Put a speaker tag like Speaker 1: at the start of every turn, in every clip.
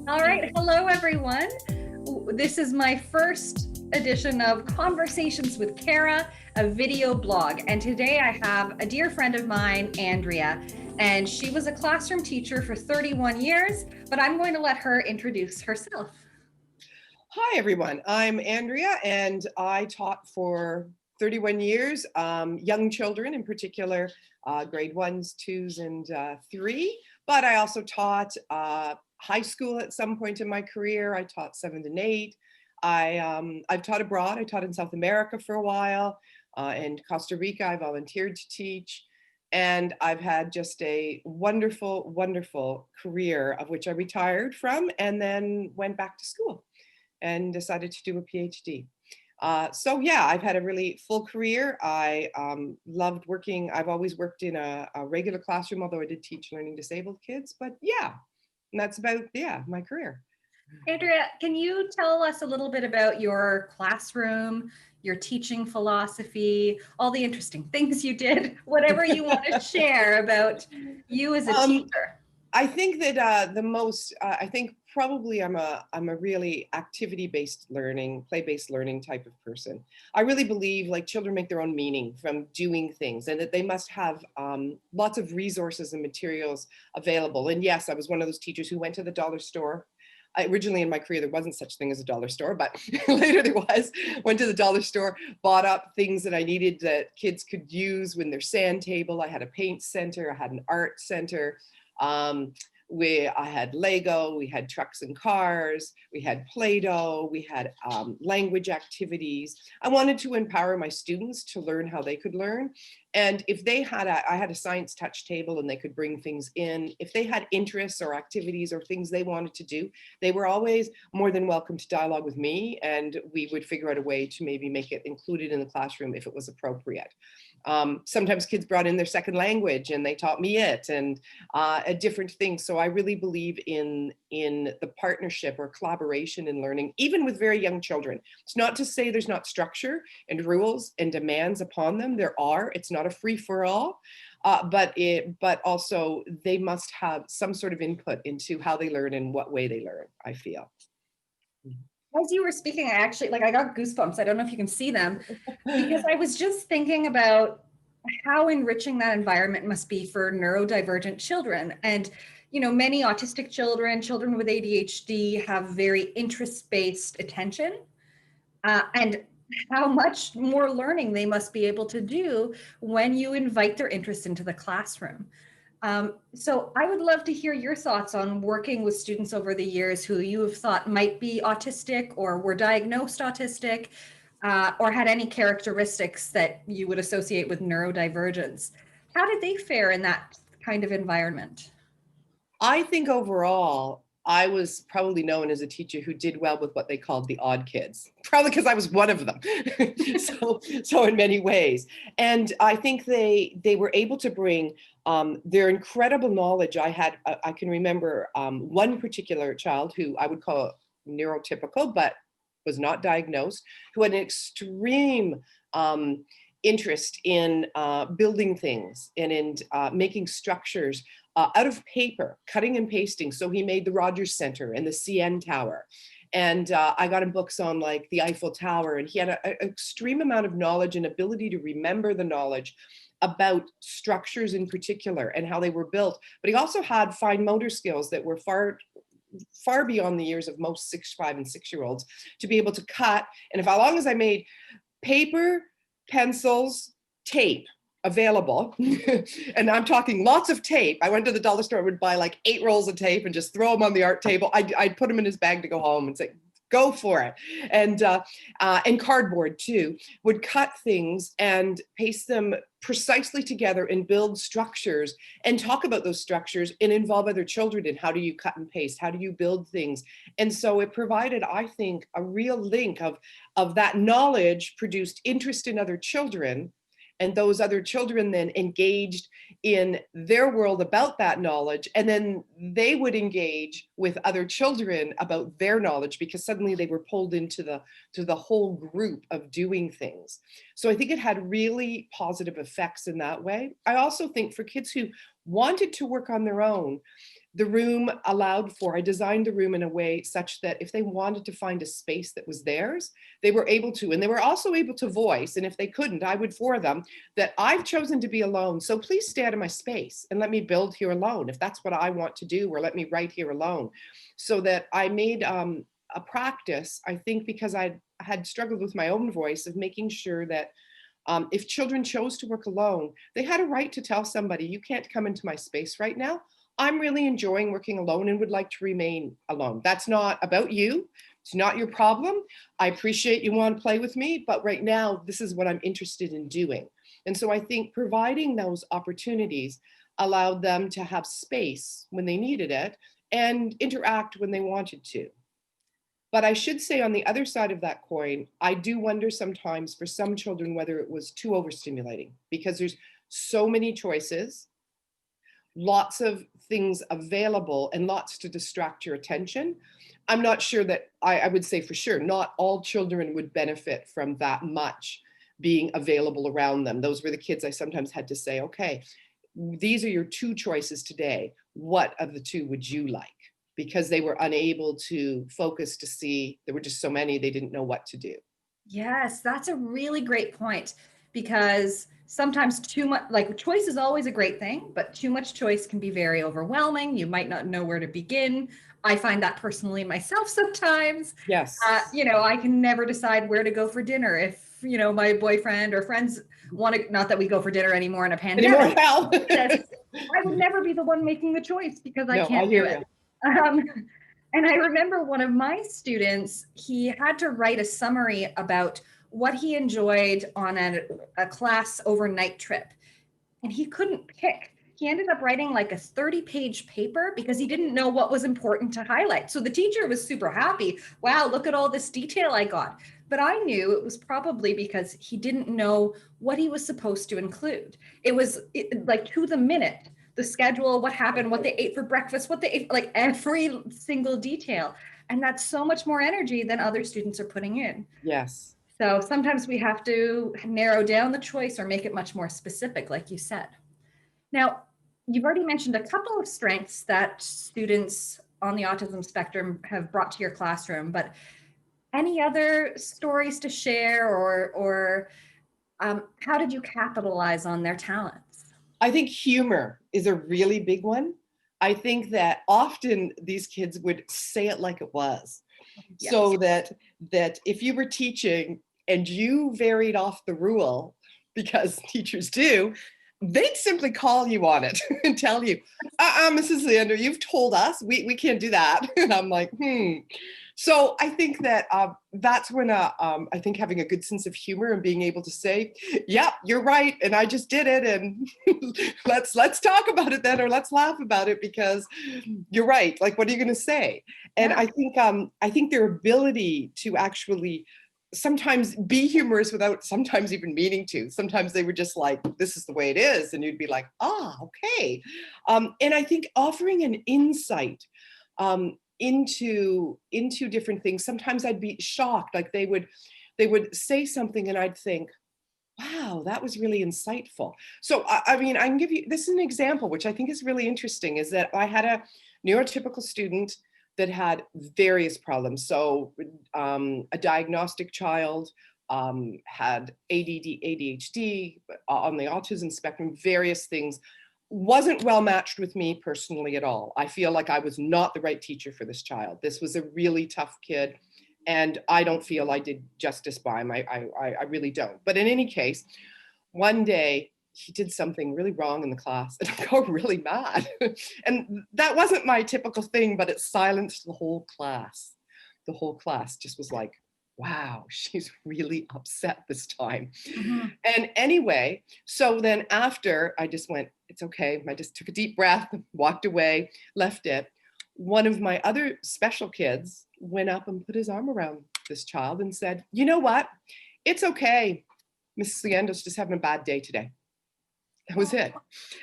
Speaker 1: All right, hello everyone. This is my first edition of Conversations with Kara, a video blog. And today I have a dear friend of mine, Andrea, and she was a classroom teacher for 31 years, but I'm going to let her introduce herself.
Speaker 2: Hi everyone, I'm Andrea and I taught for 31 years, young children in particular, grade 1s, 2s, and 3, but I also taught high school at some point in my career. I taught 7th and 8. I've taught abroad. I taught in South America for a while. In Costa Rica, I volunteered to teach. And I've had just a wonderful, wonderful career of which I retired from and then went back to school and decided to do a PhD. So yeah, I've had a really full career. I loved working. I've always worked in a regular classroom, although I did teach learning disabled kids, but yeah. And that's about, my career.
Speaker 1: Andrea, can you tell us a little bit about your classroom, your teaching philosophy, all the interesting things you did, whatever you want to share about you as a teacher?
Speaker 2: I think that I think probably I'm a really activity-based learning, play-based learning type of person. I really believe like children make their own meaning from doing things and that they must have lots of resources and materials available. And yes, I was one of those teachers who went to the dollar store. Originally in my career, there wasn't such thing as a dollar store, but later there was. Went to the dollar store, bought up things that I needed that kids could use when their sand table. I had a paint center, I had an art center. I had Lego, we had trucks and cars, we had Play-Doh, we had language activities. I wanted to empower my students to learn how they could learn. And if they had I had a science touch table and they could bring things in. If they had interests or activities or things they wanted to do, they were always more than welcome to dialogue with me, and we would figure out a way to maybe make it included in the classroom if it was appropriate. Sometimes kids brought in their second language and they taught me it, and different things. So I really believe in the partnership or collaboration in learning, even with very young children. It's not to say there's not structure and rules and demands upon them. There are. It's not a free-for-all, but also they must have some sort of input into how they learn and what way they learn, I feel.
Speaker 1: As you were speaking, I got goosebumps. I don't know if you can see them, because I was just thinking about how enriching that environment must be for neurodivergent children. And, you know, many autistic children with ADHD have very interest-based attention, and how much more learning they must be able to do when you invite their interest into the classroom. So I would love to hear your thoughts on working with students over the years who you have thought might be autistic or were diagnosed autistic, or had any characteristics that you would associate with neurodivergence. How did they fare in that kind of environment?
Speaker 2: I think overall, I was probably known as a teacher who did well with what they called the odd kids, probably because I was one of them. so in many ways. And I think they were able to bring their incredible knowledge. I can remember one particular child who I would call neurotypical, but was not diagnosed, who had an extreme interest in building things and in making structures out of paper, cutting and pasting. So he made the Rogers Center and the CN Tower. And I got him books on like the Eiffel Tower, and he had an extreme amount of knowledge and ability to remember the knowledge about structures in particular and how they were built. But he also had fine motor skills that were far beyond the years of most 5 and 6-year-olds to be able to cut. And as long as I made paper, pencils, tape available, and I'm talking lots of tape. I went to the dollar store, I would buy like 8 rolls of tape and just throw them on the art table. I'd put them in his bag to go home and say, go for it. And cardboard too, would cut things and paste them precisely together and build structures and talk about those structures and involve other children in how do you cut and paste, how do you build things. And so it provided, I think, a real link of that knowledge produced interest in other children, and those other children then engaged in their world about that knowledge, and then they would engage with other children about their knowledge because suddenly they were pulled into the whole group of doing things. So I think it had really positive effects in that way. I also think for kids who wanted to work on their own, the room allowed for, I designed the room in a way such that if they wanted to find a space that was theirs, they were able to. And they were also able to voice, and if they couldn't, I would for them, that I've chosen to be alone. So please stay out of my space and let me build here alone if that's what I want to do, or let me write here alone. So that I made a practice, I think because I had struggled with my own voice, of making sure that if children chose to work alone, they had a right to tell somebody, you can't come into my space right now. I'm really enjoying working alone and would like to remain alone. That's not about you. It's not your problem. I appreciate you want to play with me, but right now, this is what I'm interested in doing. And so I think providing those opportunities allowed them to have space when they needed it and interact when they wanted to. But I should say, on the other side of that coin, I do wonder sometimes for some children whether it was too overstimulating, because there's so many choices, lots of things available, and lots to distract your attention. I'm not sure that, I would say for sure, not all children would benefit from that much being available around them. Those were the kids I sometimes had to say, okay, these are your two choices today. What of the two would you like? Because they were unable to focus to see, there were just so many, they didn't know what to do.
Speaker 1: Yes, that's a really great point, because sometimes too much, like, choice is always a great thing, but too much choice can be very overwhelming. You might not know where to begin. I find that personally myself sometimes.
Speaker 2: Yes.
Speaker 1: I can never decide where to go for dinner if, my boyfriend or friends want to, not that we go for dinner anymore in a pandemic.
Speaker 2: Anymore,
Speaker 1: Yes, I would never be the one making the choice because I
Speaker 2: No,
Speaker 1: can't
Speaker 2: hear
Speaker 1: do it. And I remember one of my students, he had to write a summary about what he enjoyed on a class overnight trip. And he couldn't pick. He ended up writing like a 30-page paper because he didn't know what was important to highlight. So the teacher was super happy. Wow, look at all this detail I got. But I knew it was probably because he didn't know what he was supposed to include. It was like to the minute, the schedule, what happened, what they ate for breakfast, what they ate, like every single detail. And that's so much more energy than other students are putting in.
Speaker 2: Yes.
Speaker 1: So sometimes we have to narrow down the choice or make it much more specific, like you said. Now, you've already mentioned a couple of strengths that students on the autism spectrum have brought to your classroom, but any other stories to share, or how did you capitalize on their talents?
Speaker 2: I think humor is a really big one. I think that often these kids would say it like it was.
Speaker 1: Yes.
Speaker 2: So that if you were teaching and you varied off the rule, because teachers do, they'd simply call you on it and tell you, Mrs. Leander, you've told us we can't do that. And I'm like, So I think that that's when I think having a good sense of humor and being able to say, yeah, you're right, and I just did it, and let's talk about it then, or let's laugh about it because you're right. Like, what are you going to say? And
Speaker 1: Yeah.
Speaker 2: I think their ability to actually sometimes be humorous without sometimes even meaning to. Sometimes they were just like, this is the way it is, and you'd be like, okay. And I think offering an insight into different things. Sometimes I'd be shocked, like they would say something and I'd think, wow, that was really insightful. So I mean, I can give you, this is an example which I think is really interesting, is that I had a neurotypical student that had various problems. So a diagnostic child, had ADD, ADHD, on the autism spectrum, various things. Wasn't well matched with me personally at all. I feel like I was not the right teacher for this child. This was a really tough kid, and I don't feel I did justice by him. I really don't. But in any case, one day he did something really wrong in the class, and I got really mad. And that wasn't my typical thing, but it silenced the whole class. The whole class just was like, wow, she's really upset this time.
Speaker 1: Mm-hmm.
Speaker 2: And anyway, so then after I just went, it's okay. I just took a deep breath, walked away, left it. One of my other special kids went up and put his arm around this child and said, you know what? It's okay. Mrs. Leander's just having a bad day today. That was it.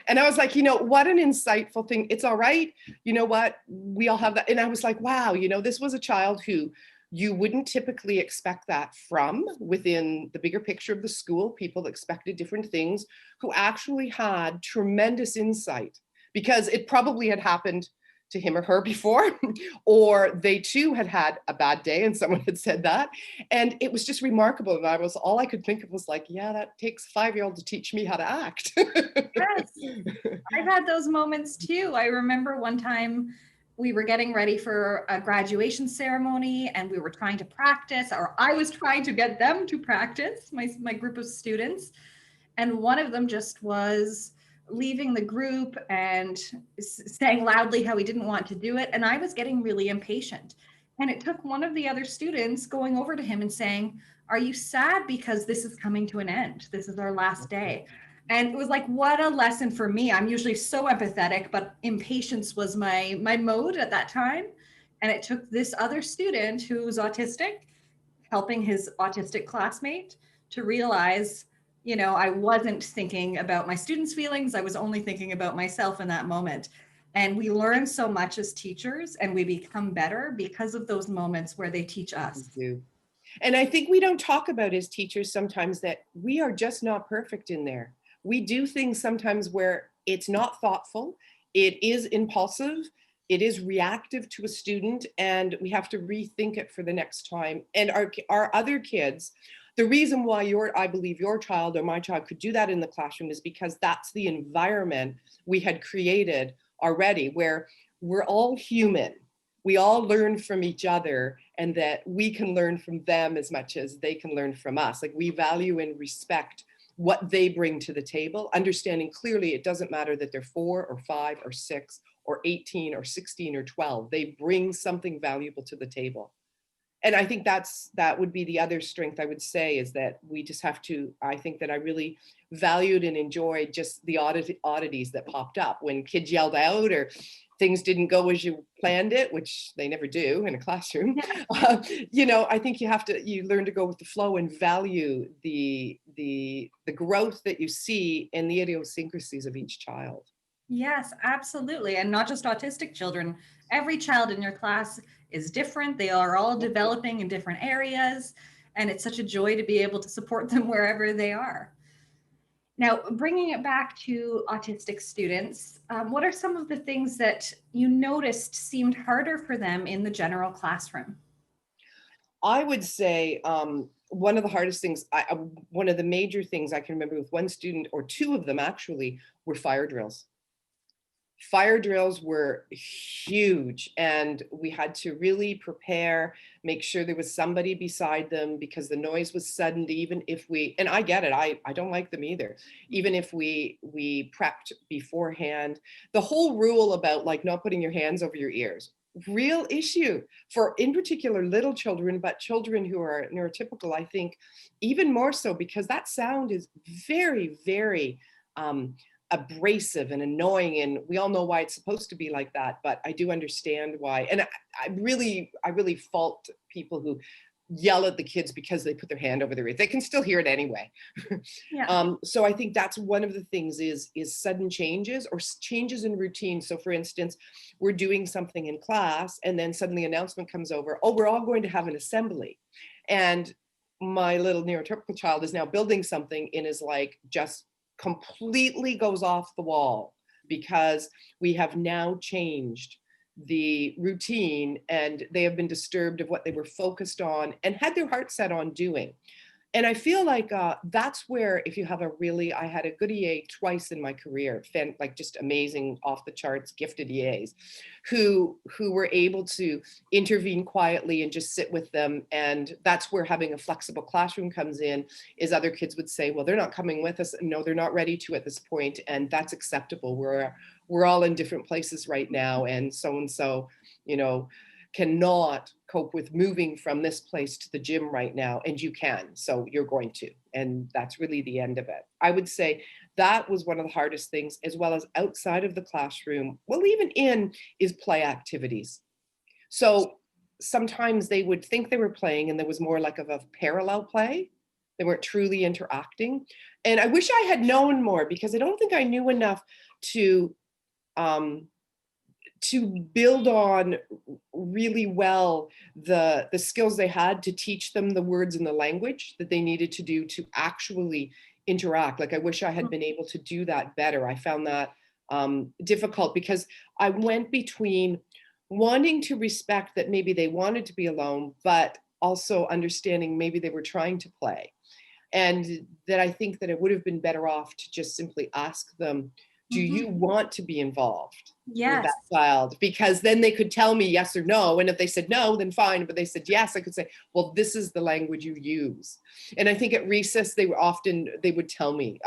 Speaker 2: And I was like, what an insightful thing. It's all right. You know what? We all have that. And I was like, wow, this was a child who you wouldn't typically expect that from within the bigger picture of the school. People expected different things, who actually had tremendous insight, because it probably had happened to him or her before, or they too had had a bad day and someone had said that. And it was just remarkable. And all I could think of was like, yeah, that takes a 5-year-old to teach me how to act.
Speaker 1: Yes, I've had those moments too. I remember one time we were getting ready for a graduation ceremony and we were trying to practice, or I was trying to get them to practice, my group of students. And one of them just was leaving the group and saying loudly how he didn't want to do it. And I was getting really impatient. And it took one of the other students going over to him and saying, "Are you sad because this is coming to an end? This is our last day." And it was like, what a lesson for me. I'm usually so empathetic, but impatience was my mode at that time. And it took this other student who's autistic helping his autistic classmate to realize, I wasn't thinking about my students' feelings. I was only thinking about myself in that moment. And we learn so much as teachers and we become better because of those moments where they teach us.
Speaker 2: We do. And I think we don't talk about as teachers sometimes that we are just not perfect in there. We do things sometimes where it's not thoughtful, it is impulsive, it is reactive to a student, and we have to rethink it for the next time. And our other kids, the reason why I believe your child or my child could do that in the classroom is because that's the environment we had created already, where we're all human. We all learn from each other, and that we can learn from them as much as they can learn from us. Like, we value and respect what they bring to the table, understanding clearly it doesn't matter that they're 4 or 5 or 6 or 18 or 16 or 12. They bring something valuable to the table. And I think that would be the other strength I would say, is that we just have to, I think that I really valued and enjoyed just the oddities that popped up when kids yelled out or things didn't go as you planned it, which they never do in a classroom. I think you learn to go with the flow and value the growth that you see in the idiosyncrasies of each child.
Speaker 1: Yes, absolutely. And not just autistic children. Every child in your class is different. They are all developing in different areas. And it's such a joy to be able to support them wherever they are. Now, bringing it back to autistic students, what are some of the things that you noticed seemed harder for them in the general classroom?
Speaker 2: I would say one of the hardest things, one of the major things I can remember with one student, or two of them actually, were fire drills. Fire drills were huge, and we had to really prepare, make sure there was somebody beside them, because the noise was sudden. Even if and I get it, I don't like them either. Even if we prepped beforehand, the whole rule about like not putting your hands over your ears, real issue for, in particular, little children, but children who are neurotypical, I think even more so, because that sound is very, very abrasive and annoying, and we all know why it's supposed to be like that, but I do understand why. And I really fault people who yell at the kids because they put their hand over their ear. They can still hear it anyway.
Speaker 1: Yeah.
Speaker 2: So I think that's one of the things is sudden changes or changes in routine. So for instance, we're doing something in class and then suddenly announcement comes over, oh, we're all going to have an assembly. And my little neurotypical child is now building something and is like, just completely goes off the wall, because we have now changed the routine and they have been disturbed of what they were focused on and had their heart set on doing. And I feel like that's where, if you have I had a good EA twice in my career, like just amazing, off the charts, gifted EAs, who were able to intervene quietly and just sit with them. And that's where having a flexible classroom comes in, is other kids would say, well, they're not coming with us. No, they're not ready to at this point. And that's acceptable. We're all in different places right now. And so, cannot cope with moving from this place to the gym right now, and you can, so you're going to, and that's really the end of it. I would say that was one of the hardest things, as well as outside of the classroom, well, even is play activities. So sometimes they would think they were playing and there was more like of a parallel play. They weren't truly interacting. And I wish I had known more, because I don't think I knew enough to build on really well the skills they had to teach them the words and the language that they needed to do to actually interact. Like, I wish I had been able to do that better. I found that difficult, because I went between wanting to respect that maybe they wanted to be alone, but also understanding maybe they were trying to play. And that I think that it would have been better off to just simply ask them, do you want to be involved with
Speaker 1: Yes.
Speaker 2: that child? Because then they could tell me yes or no. And if they said no, then fine. But they said yes, I could say, well, this is the language you use. And I think at recess, they would tell me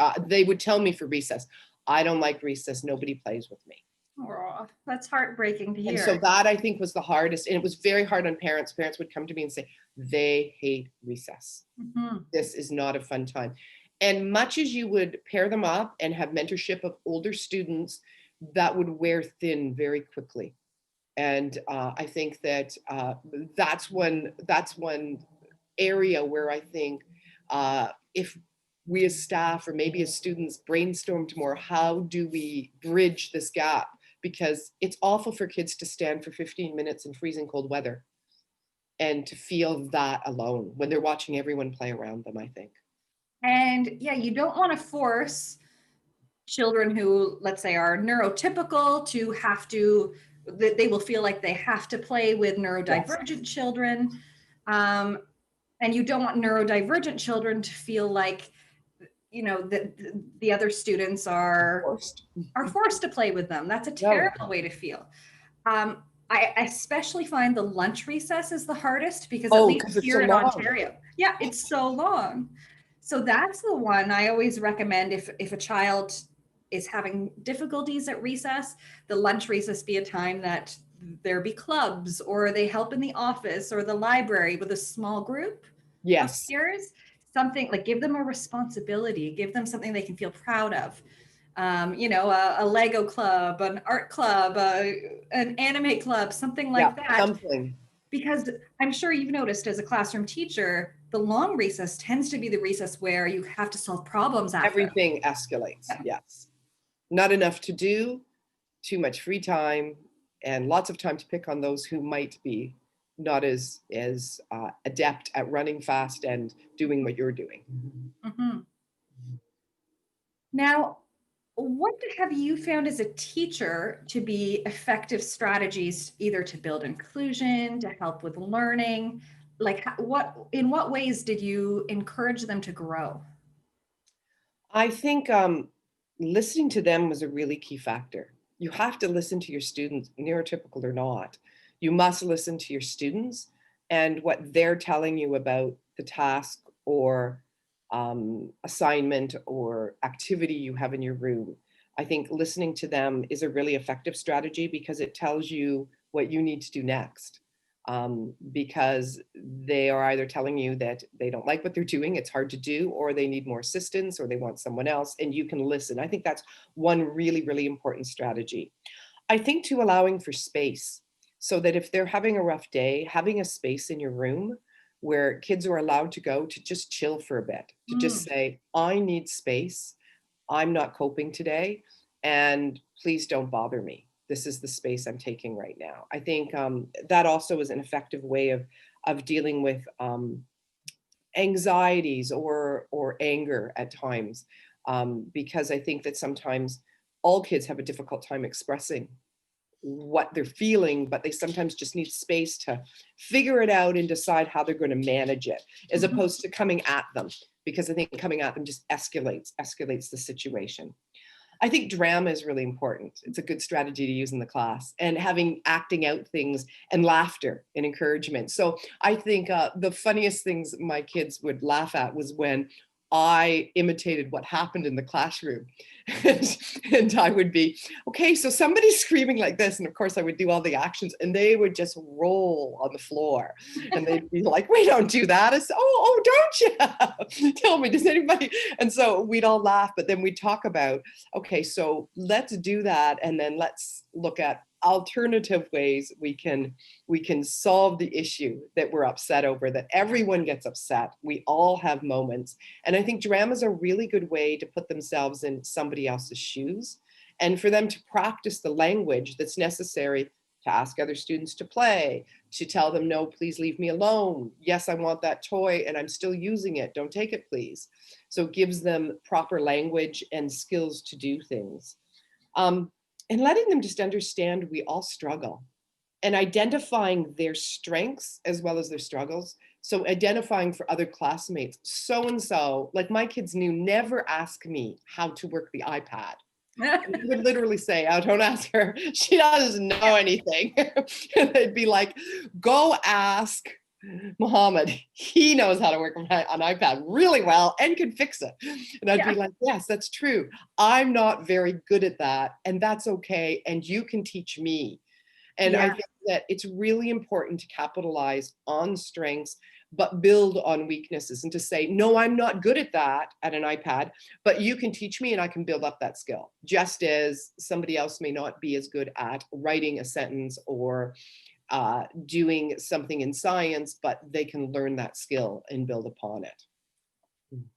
Speaker 2: for recess, I don't like recess. Nobody plays with me.
Speaker 1: Oh, that's heartbreaking to
Speaker 2: And so
Speaker 1: hear.
Speaker 2: that I think was the hardest. And it was very hard on parents. Parents would come to me and say, they hate recess. This is not a fun time. And much as you would pair them up and have mentorship of older students, that would wear thin very quickly. And I think that that's one area where I think if we as staff or maybe as students brainstormed more, how do we bridge this gap? Because it's awful for kids to stand for 15 minutes in freezing cold weather and to feel that alone when they're watching everyone play around them, I think.
Speaker 1: And yeah, you don't want to force children who, let's say, are neurotypical to have to, that they will feel like they have to play with neurodivergent children. And you don't want neurodivergent children to feel like, you know, that the other students are forced to play with them. That's a terrible way to feel. I especially find the lunch recess is the hardest, because at least here in Ontario, yeah, it's so long. So that's the one I always recommend if a child is having difficulties at recess, the lunch recess be a time that there be clubs, or they help in the office or the library with a small group of peers. Something like, give them a responsibility, give them something they can feel proud of. You know, a Lego club, an art club, an anime club, something like that. Because I'm sure you've noticed as a classroom teacher, the long recess tends to be the recess where you have to solve problems after.
Speaker 2: Everything escalates, yes. Not enough to do, too much free time, and lots of time to pick on those who might be not as adept at running fast and doing what you're doing.
Speaker 1: Now, what have you found as a teacher to be effective strategies, either to build inclusion, to help with learning? Like, in what ways did you encourage them to grow?
Speaker 2: I think listening to them was a really key factor. You have to listen to your students, neurotypical or not. You must listen to your students and what they're telling you about the task or assignment or activity you have in your room. I think listening to them is a really effective strategy, because it tells you what you need to do next. Because they are either telling you that they don't like what they're doing, it's hard to do, or they need more assistance, or they want someone else, and you can listen. I think that's one really, really important strategy. I think too, allowing for space, so that if they're having a rough day, having a space in your room where kids are allowed to go to just chill for a bit, to just say, I need space, I'm not coping today, and please don't bother me. This is the space I'm taking right now. I think that also is an effective way of dealing with anxieties or anger at times, because I think that sometimes all kids have a difficult time expressing what they're feeling, but they sometimes just need space to figure it out and decide how they're going to manage it, as opposed to coming at them, because I think coming at them just escalates the situation. I think drama is really important. It's a good strategy to use in the class, and acting out things and laughter and encouragement. So I think the funniest things my kids would laugh at was when I imitated what happened in the classroom. and I would be, okay, so somebody's screaming like this. And of course I would do all the actions, and they would just roll on the floor. And they'd be like, we don't do that. I said, oh, don't you? Tell me, does anybody? And so we'd all laugh, but then we'd talk about, okay, so let's do that. And then let's look at alternative ways we can solve the issue that we're upset over, that everyone gets upset. We all have moments. And I think drama is a really good way to put themselves in somebody else's shoes, and for them to practice the language that's necessary to ask other students to play, to tell them, no, please leave me alone. Yes, I want that toy and I'm still using it. Don't take it, please. So it gives them proper language and skills to do things. And letting them just understand we all struggle, and identifying their strengths as well as their struggles. So identifying for other classmates, so-and-so, like my kids knew, never ask me how to work the iPad. They would literally say, "Oh, don't ask her. She doesn't know anything." And they'd be like, "Go ask Muhammad. He knows how to work on iPad really well and can fix it." And I'd be like, "Yes, that's true. I'm not very good at that, and that's okay. And you can teach me." And I think that it's really important to capitalize on strengths, but build on weaknesses, and to say, no, I'm not good at that at an iPad, but you can teach me and I can build up that skill. Just as somebody else may not be as good at writing a sentence or doing something in science, but they can learn that skill and build upon it.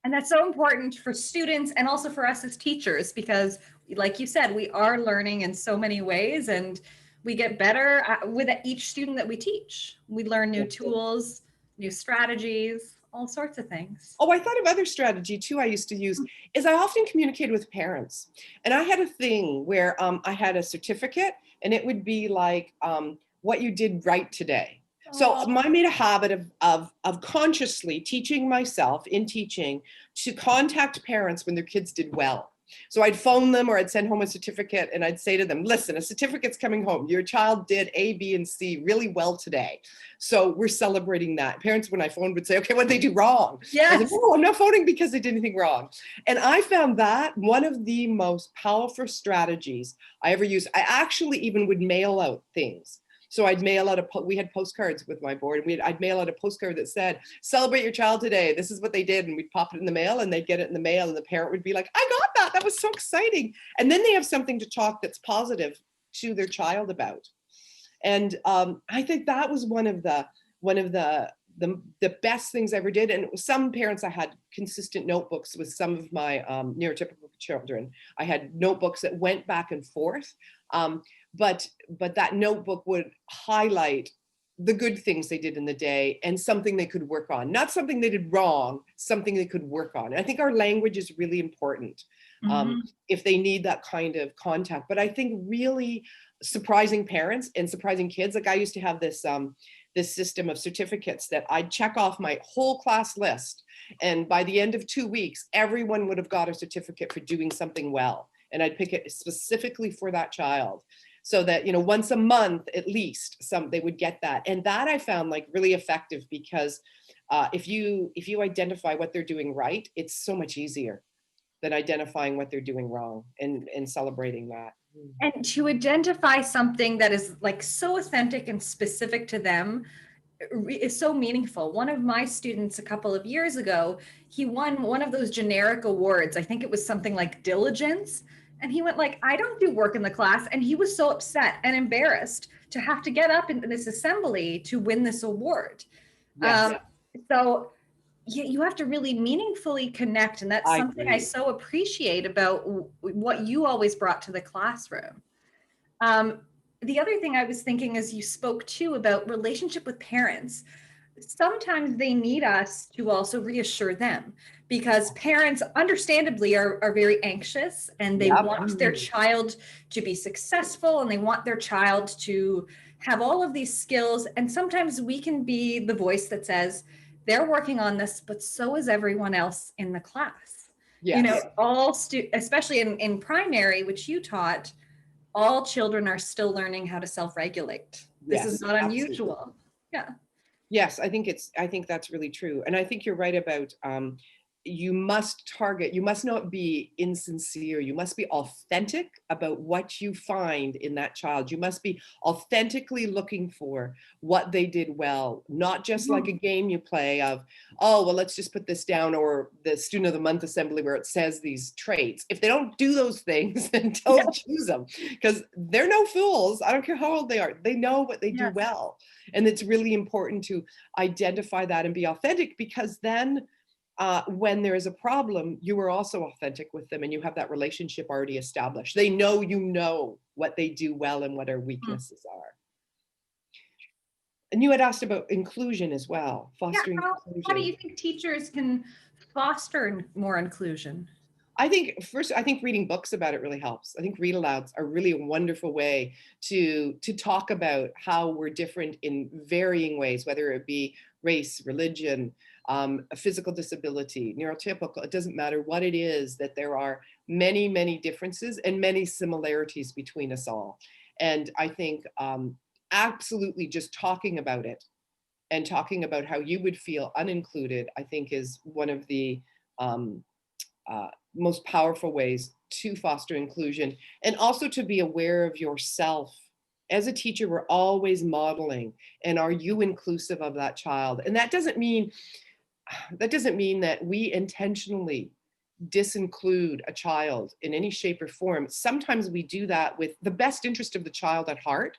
Speaker 1: And that's so important for students and also for us as teachers, because like you said, we are learning in so many ways, and we get better with each student that we teach. We learn new tools, new strategies, all sorts of things.
Speaker 2: Oh, I thought of other strategy too I used to use is I often communicated with parents. And I had a thing where I had a certificate, and it would be like what you did right today. So I made a habit of consciously teaching myself in teaching to contact parents when their kids did well. So I'd phone them or I'd send home a certificate, and I'd say to them, "Listen, a certificate's coming home. Your child did A, B, and C really well today. So we're celebrating that." Parents, when I phoned, would say, "Okay, what did they do wrong?" I said, "Oh, I'm not phoning because they did anything wrong." And I found that one of the most powerful strategies I ever used. I actually even would mail out things. So I'd mail out we had postcards with my board, and I'd mail out a postcard that said, "Celebrate your child today. This is what they did." And we'd pop it in the mail, and they'd get it in the mail, and the parent would be like, "I got that. That was so exciting." And then they have something to talk that's positive to their child about. And I think that was one of the best things I ever did. And some parents, I had consistent notebooks with some of my neurotypical children. I had notebooks that went back and forth. But that notebook would highlight the good things they did in the day and something they could work on, not something they did wrong, something they could work on. And I think our language is really important if they need that kind of contact. But I think really surprising parents and surprising kids, like I used to have this system of certificates that I'd check off my whole class list. And by the end of 2 weeks, everyone would have got a certificate for doing something well. And I'd pick it specifically for that child, so that, you know, once a month at least they would get that. And that I found like really effective, because if you identify what they're doing right, it's so much easier than identifying what they're doing wrong and celebrating that.
Speaker 1: And to identify something that is like so authentic and specific to them is so meaningful. One of my students a couple of years ago, he won one of those generic awards. I think it was something like diligence. And he went like, "I don't do work in the class." And he was so upset and embarrassed to have to get up in this assembly to win this award.
Speaker 2: Yes.
Speaker 1: So you have to really meaningfully connect. And that's something I so appreciate about what you always brought to the classroom. The other thing I was thinking as you spoke too about relationship with parents, sometimes they need us to also reassure them, because parents understandably are very anxious, and they want their child to be successful, and they want their child to have all of these skills. And sometimes we can be the voice that says, "They're working on this, but so is everyone else in the class."
Speaker 2: Yes.
Speaker 1: You know, especially in primary, which you taught, all children are still learning how to self-regulate. This is not unusual.
Speaker 2: Absolutely.
Speaker 1: Yeah.
Speaker 2: Yes, I think that's really true. And I think you're right about you must not be insincere. You must be authentic about what you find in that child. You must be authentically looking for what they did well, not just like a game you play of, "Oh, well, let's just put this down," or the student of the month assembly where it says these traits. If they don't do those things, then don't choose them, because they're no fools. I don't care how old they are. They know what they do well. And it's really important to identify that and be authentic, because then when there is a problem, you are also authentic with them, and you have that relationship already established. They know you know what they do well and what their weaknesses are. And you had asked about inclusion as well, fostering inclusion.
Speaker 1: How do you think teachers can foster more inclusion?
Speaker 2: I think first, I think reading books about it really helps. I think read alouds are really a wonderful way to talk about how we're different in varying ways, whether it be race, religion, a physical disability, neurotypical. It doesn't matter what it is. That there are many, many differences and many similarities between us all. And I think absolutely just talking about it and talking about how you would feel unincluded, I think is one of the um, most powerful ways to foster inclusion, and also to be aware of yourself. As a teacher, we're always modeling, and are you inclusive of that child? And that doesn't mean that we intentionally disinclude a child in any shape or form. Sometimes we do that with the best interest of the child at heart,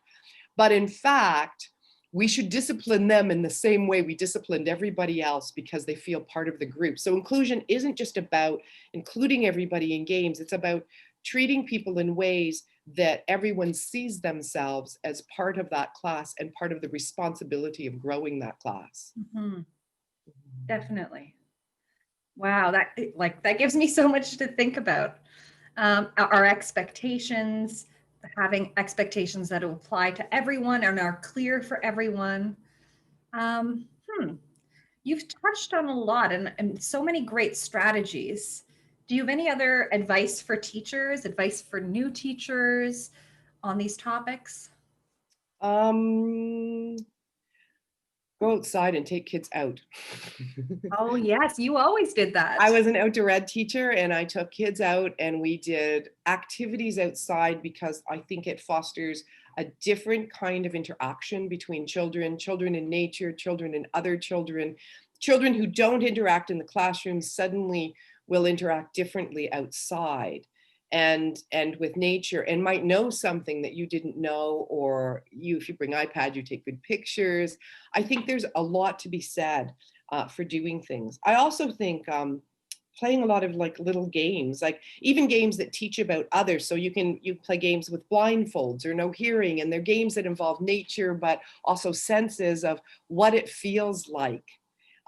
Speaker 2: but in fact, we should discipline them in the same way we disciplined everybody else because they feel part of the group. So inclusion isn't just about including everybody in games, it's about treating people in ways that everyone sees themselves as part of that class and part of the responsibility of growing that class.
Speaker 1: Mhm. Definitely. Wow, that gives me so much to think about. Our expectations, having expectations that apply to everyone and are clear for everyone. Um, hmm. You've touched on a lot and so many great strategies. Do you have any other advice for teachers, advice for new teachers on these topics?
Speaker 2: Um, Go outside and take kids out.
Speaker 1: Oh, yes, you always did
Speaker 2: I
Speaker 1: that.
Speaker 2: was an outdoor ed teacher and I took kids out and we did activities outside because I think it fosters a different kind of interaction between children, children in nature, children and other children. Children who don't interact in the classroom suddenly will interact differently outside and with nature, and might know something that you didn't know, or if you bring iPad, you take good pictures. I think there's a lot to be said for doing things. I also think playing a lot of like little games, like even games that teach about others. So you play games with blindfolds or no hearing, and they're games that involve nature, but also senses of what it feels like.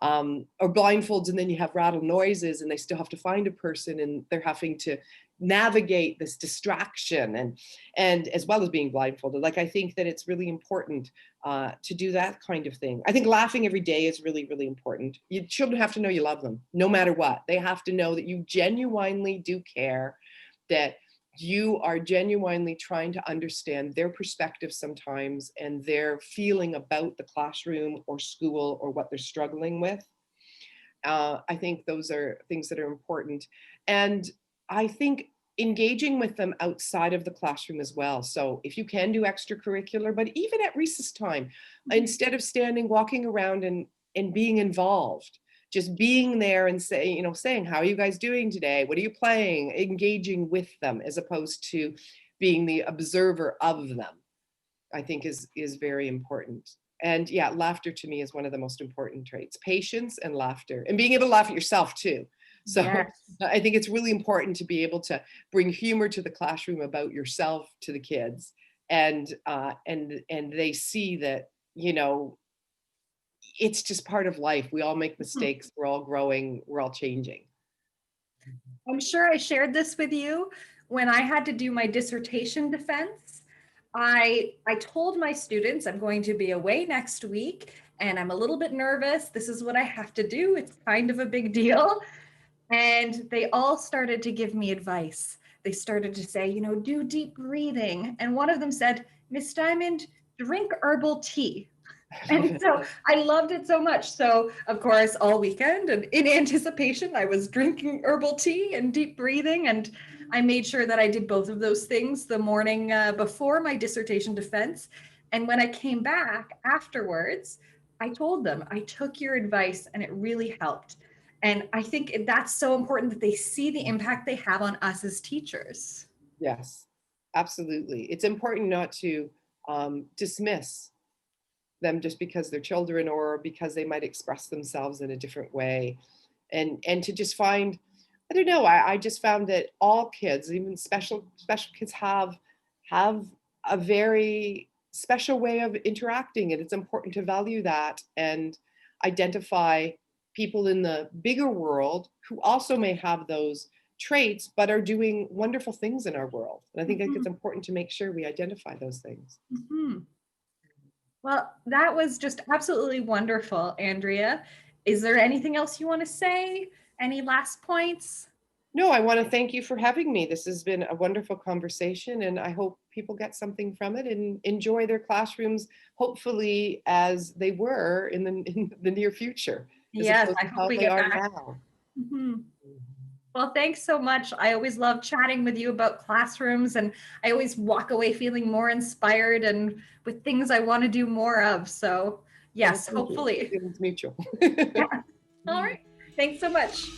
Speaker 2: Or blindfolds, and then you have rattle noises, and they still have to find a person, and they're having to navigate this distraction, and as well as being blindfolded. Like I think that it's really important to do that kind of thing. I think laughing every day is really, really important. Children have to know you love them, no matter what. They have to know that you genuinely do care, that you are genuinely trying to understand their perspective sometimes and their feeling about the classroom or school or what they're struggling with. I think those are things that are important. And I think engaging with them outside of the classroom as well. So if you can do extracurricular, but even at recess time, instead of standing, walking around and being involved, just being there and saying, how are you guys doing today? What are you playing? Engaging with them as opposed to being the observer of them, I think is very important. And yeah, laughter to me is one of the most important traits. Patience and laughter, and being able to laugh at yourself too. So
Speaker 1: Yes.
Speaker 2: I think it's really important to be able to bring humor to the classroom about yourself to the kids, and they see that, it's just part of life. We all make mistakes. We're all growing. We're all changing.
Speaker 1: I'm sure I shared this with you. When I had to do my dissertation defense, I told my students I'm going to be away next week and I'm a little bit nervous. This is what I have to do. It's kind of a big deal. And they all started to give me advice. They started to say, do deep breathing. And one of them said, Miss Diamond, drink herbal tea. And so I loved it so much. So, of course, all weekend and in anticipation, I was drinking herbal tea and deep breathing. And I made sure that I did both of those things the morning before my dissertation defense. And when I came back afterwards, I told them, I took your advice and it really helped. And I think that's so important that they see the impact they have on us as teachers.
Speaker 2: Yes, absolutely. It's important not to dismiss them just because they're children or because they might express themselves in a different way, and to just find, I don't know, I just found that all kids, even special kids, have a very special way of interacting, and it's important to value that and identify people in the bigger world who also may have those traits, but are doing wonderful things in our world. And I think it's
Speaker 1: Mhm.
Speaker 2: important to make sure we identify those things.
Speaker 1: Mhm. Well, that was just absolutely wonderful, Andrea. Is there anything else you want to say? Any last points?
Speaker 2: No, I want to thank you for having me. This has been a wonderful conversation, and I hope people get something from it and enjoy their classrooms, hopefully as they were in the near future, as
Speaker 1: Yes,
Speaker 2: opposed
Speaker 1: I
Speaker 2: to
Speaker 1: hope
Speaker 2: how
Speaker 1: we
Speaker 2: they
Speaker 1: get
Speaker 2: are
Speaker 1: back.
Speaker 2: now.
Speaker 1: Mhm. Well, thanks so much. I always love chatting with you about classrooms, and I always walk away feeling more inspired and with things I want to do more of. So,
Speaker 2: Well,
Speaker 1: yes,
Speaker 2: thank you.
Speaker 1: hopefully.
Speaker 2: Feelings mutual.
Speaker 1: Yeah. All right. Thanks so much.